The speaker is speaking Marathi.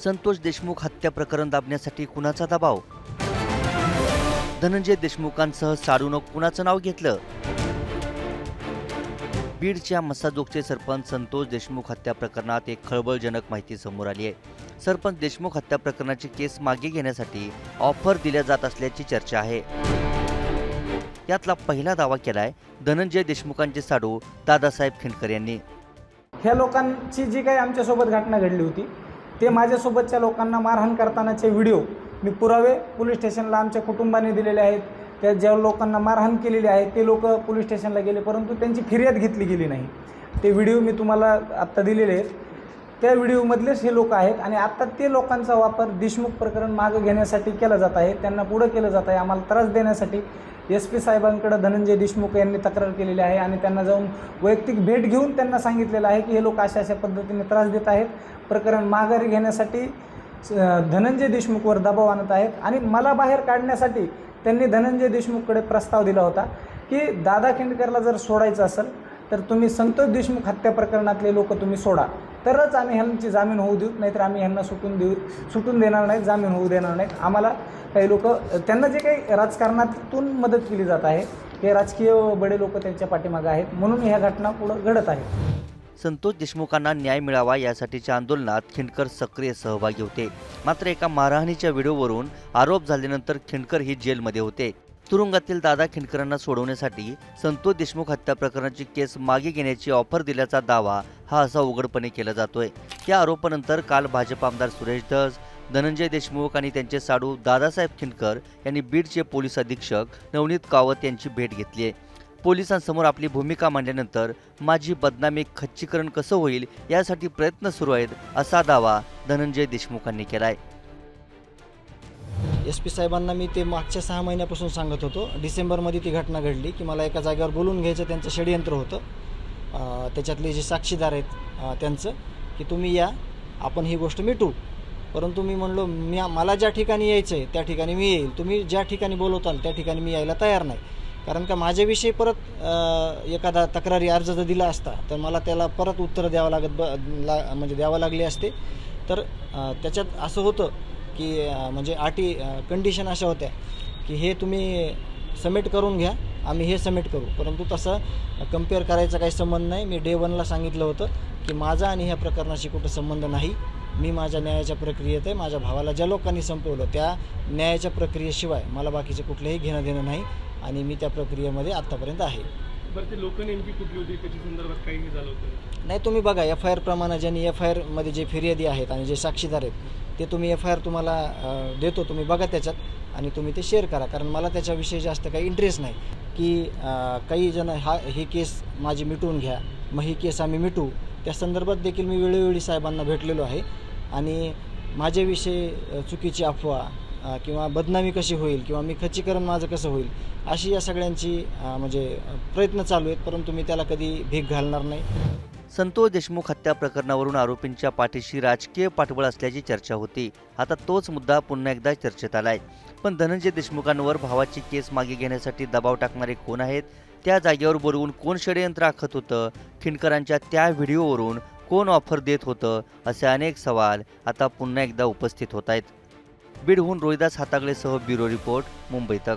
संतोष देशमुख हत्या प्रकरण दाबण्यासाठी कुणाचा दबाव? धनंजय देशमुखांसह साडूनं कुणाचं नाव घेतलं? बीडच्या मसाजोगचे सरपंच संतोष देशमुख हत्या प्रकरणात एक खळबळजनक माहिती समोर आली आहे. सरपंच देशमुख हत्या प्रकरणाची केस मागे घेण्यासाठी ऑफर दिल्या जात असल्याची चर्चा आहे. यातला पहिला दावा केलाय धनंजय देशमुखांचे साडू दादासाहेब खिंडकर यांनी. ह्या लोकांची जी काही आमच्यासोबत घटना घडली होती ते माझ्यासोबतच्या लोकांना मारहाण करतानाचे व्हिडिओ मी पुरावे पोलीस स्टेशनला आमच्या कुटुंबाने दिलेले आहेत. त्या ज्या लोकांना मारहाण केलेली आहे ते लोक पोलीस स्टेशनला गेले, परंतु त्यांची फिर्याद घेतली गेली नाही. ते व्हिडिओ मी तुम्हाला आत्ता दिलेले आहेत. त्या व्हिडिओमधलेच हे लोक आहेत आणि आत्ता ते लोकांचा वापर देशमुख प्रकरण मागे घेण्यासाठी केला जात आहे. त्यांना पुढं केलं जात आहे. आम्हाला त्रास देण्यासाठी SP साहेबांकडे धनंजय देशमुख यांनी तक्रार केलेली आहे आणि त्यांना जाऊन वैयक्तिक भेट घेऊन त्यांना सांगितलेलं आहे की हे लोक अशा अशा पद्धतीने त्रास देत आहेत. प्रकरण माघारी घेण्यासाठी धनंजय देशमुखवर दबाव आणत आहेत आणि मला बाहेर काढण्यासाठी त्यांनी धनंजय देशमुखकडे प्रस्ताव दिला होता की दादा खिंडकरला जर सोडायचं असेल तर तुम्ही संतोष देशमुख हत्या प्रकरणातले लोक तुम्ही सोडा, तरच आम्ही ह्यांची जामीन होऊ देऊ, नाहीतर आम्ही ह्यांना सुटून देणार नाहीत, जामीन होऊ देणार नाहीत. आम्हाला काही लोक त्यांना जे काही राजकारणातून मदत केली जात आहे हे राजकीय बडे लोक त्यांच्या पाठीमागे आहेत, म्हणून ह्या घटना पुढे घडत आहेत. संतोष देशमुखांना न्याय मिळावा यासाठीच्या आंदोलनात खिंडकर सक्रिय सहभागी होते. मात्र एका मारहाणीच्या व्हिडिओवरून आरोप झाल्यानंतर खिंडकर ही जेलमध्ये होते. तुरुंगातील दादा खिंडकरांना सोडवण्यासाठी संतोष देशमुख हत्या प्रकरणाची केस मागे घेण्याची ऑफर दिल्याचा दावा हा असा उघडपणे केला जातोय. या आरोपानंतर काल भाजप आमदार सुरेश धस, धनंजय देशमुख आणि त्यांचे साडू दादासाहेब खिंडकर यांनी बीडचे पोलीस अधीक्षक नवनीत कावत यांची भेट घेतली आहे. पोलिसांसमोर आपली भूमिका मांडल्यानंतर माझी बदनामी खच्चीकरण कसं होईल यासाठी प्रयत्न सुरू आहेत असा दावा धनंजय देशमुखांनी केलाय. SP साहेबांना मी ते मागच्या 6 महिन्यापासून सांगत होतो. डिसेंबरमध्ये ती घटना घडली की मला एका जागेवर बोलून घ्यायचं त्यांचं षडयंत्र होतं. त्याच्यातले जे साक्षीदार आहेत त्यांचं की तुम्ही या, आपण ही गोष्ट मिटू. परंतु मी म्हणलो मला ज्या ठिकाणी यायचं आहे त्या ठिकाणी मी येईल, तुम्ही ज्या ठिकाणी बोलवताल त्या ठिकाणी मी यायला तयार नाही. कारण का माझ्याविषयी परत एखादा तक्रारी अर्ज जर दिला असता तर मला त्याला परत उत्तर द्यावं म्हणजे द्यावं लागले असते. तर त्याच्यात असं होतं की म्हणजे कंडिशन अशा होत्या की हे तुम्ही सबमिट करून घ्या, आम्ही हे सबमिट करू. परंतु तसं कम्पेअर करायचा काही संबंध नाही. मी Day 1ला सांगितलं होतं की माझा आणि ह्या प्रकरणाशी कुठं संबंध नाही. मी माझ्या न्यायाच्या प्रक्रियेत आहे. माझ्या भावाला ज्या लोकांनी संपवलं त्या न्यायाच्या प्रक्रियेशिवाय मला बाकीचे कुठलेही घेणं देणं नाही आणि मी त्या प्रक्रियेमध्ये आत्तापर्यंत आहे. बरं, ते लोक नेमकी कुठली होती त्याच्या संदर्भात काही झालं होतं? नाही, तुम्ही बघा FIR प्रमाणे ज्यांनी FIR मध्ये जे फिर्यादी आहेत आणि जे साक्षीदार आहेत ते तुम्ही FIR तुम्हाला देतो, तुम्ही बघा त्याच्यात आणि तुम्ही ते शेअर करा. कारण मला त्याच्याविषयी जास्त काही इंटरेस्ट नाही की काही जण ही केस माझी मिटवून घ्या, मग ही केस आम्ही मिटवू. त्या संदर्भात देखील मी वेळोवेळी साहेबांना भेटलेलो आहे आणि माझ्याविषयी चुकीची अफवा किंवा बदनामी कशी होईल किंवा मी खच्चीकरण माझं कसं होईल अशी या सगळ्यांची म्हणजे प्रयत्न चालू आहेत. परंतु मी त्याला कधी भीक घालणार नाही. संतोष देशमुख हत्या प्रकरणावरून आरोपींच्या पाठीशी राजकीय पाठबळ असल्याची चर्चा होती. आता तोच मुद्दा पुन्हा एकदा चर्चेत आलाय. पण धनंजय देशमुखांवर भावाची केस मागे घेण्यासाठी दबाव टाकणारे कोण आहेत? त्या जागेवर बोलवून कोण षडयंत्र आखत होतं? खिंडकरांच्या त्या व्हिडिओवरून कोण ऑफर देत होतं? असे अनेक सवाल आता पुन्हा एकदा उपस्थित होत आहेत. बीडहून रोहिदास हातागळेसह ब्युरो रिपोर्ट, मुंबई तक.